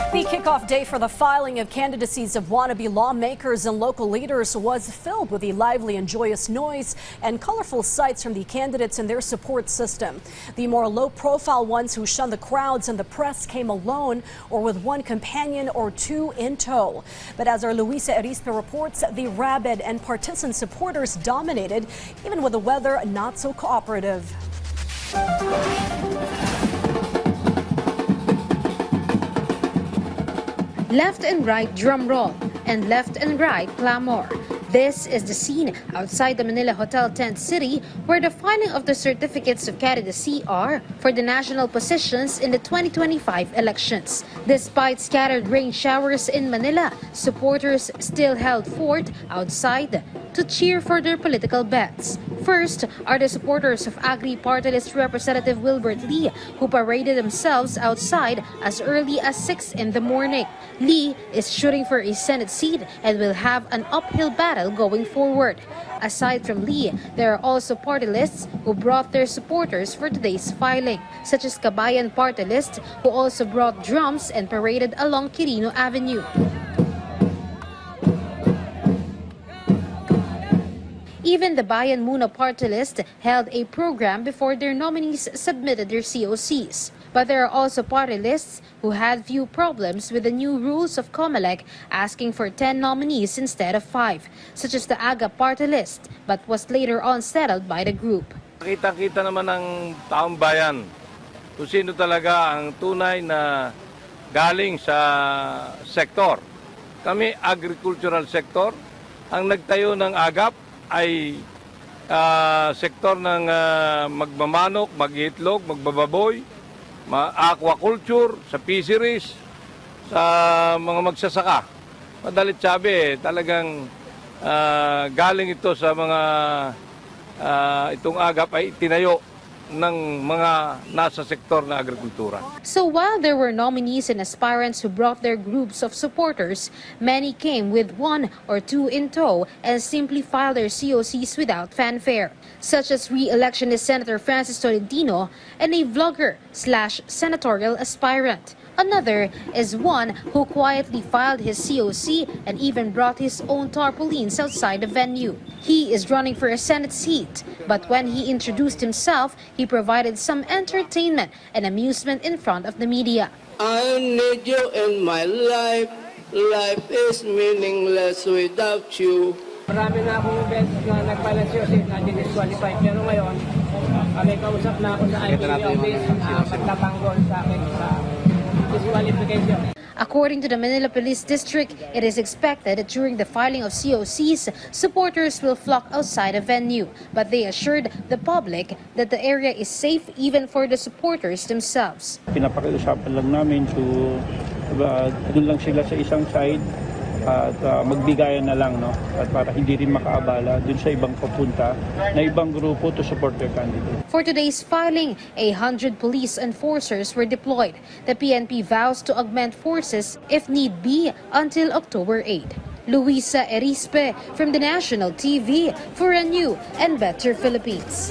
The kickoff day for the filing of candidacies of wannabe lawmakers and local leaders was filled with a lively and joyous noise and colorful sights from the candidates and their support system. The more low-profile ones who shunned the crowds and the press came alone or with one companion or two in tow. But as our Luisa Erispe reports, the rabid and partisan supporters dominated, even with the weather not so cooperative. Left and right drum roll and left and right clamor. This is the scene outside the Manila Hotel Tent City where the filing of the certificates of candidacy are for the national positions in the 2025 elections. Despite scattered rain showers in Manila, supporters still held fort outside to cheer for their political bets. First are the supporters of Agri Party List Representative Wilbert Lee, who paraded themselves outside as early as 6 in the morning. Lee is shooting for a Senate seat and will have an uphill battle going forward. Aside from Lee, there are also party lists who brought their supporters for today's filing, such as Kabayan Party List, who also brought drums and paraded along Quirino Avenue. Even the Bayan Muna Party List held a program before their nominees submitted their COCs. But there are also party lists who had few problems with the new rules of COMELEC asking for 10 nominees instead of 5, such as the AGA Party List, but was later on settled by the group. Kita-kita naman ng taong bayan kung sino talaga ang tunay na galing sa sektor. Kami, agricultural sector, ang nagtayo ng AGAP ay sektor ng magmamanok, mag-iitlog, magbababoy, aquaculture, sa fisheries, sa mga magsasaka. Madalit sabi, talagang galing ito sa mga itong agap ay tinayo ng mga nasa sektor na agrikultura. So while there were nominees and aspirants who brought their groups of supporters, many came with one or two in tow and simply filed their COCs without fanfare, such as re-electionist Senator Francis Tolentino and a vlogger/senatorial aspirant. Another is one who quietly filed his COC and even brought his own tarpaulins outside the venue. He is running for a Senate seat, but when he introduced himself, he provided some entertainment and amusement in front of the media. I need you in my life. Life is meaningless without you. Marami na akong events na nagpala-COC na disqualified. Pero ngayon, may kausap na ako sa IBA office na magtatanggol sa akin sa disqualification. According to the Manila Police District, it is expected that during the filing of COCs, supporters will flock outside the venue. But they assured the public that the area is safe even for the supporters themselves. Pinapakiusapan lang namin to doon lang sila sa isang side at magbigayan na lang, no? At para hindi rin makaabala dun sa ibang papunta na ibang grupo to support their candidate. For today's filing, 100 police enforcers were deployed. The PNP vows to augment forces if need be until October 8. Luisa Erispe from the National TV for a new and better Philippines.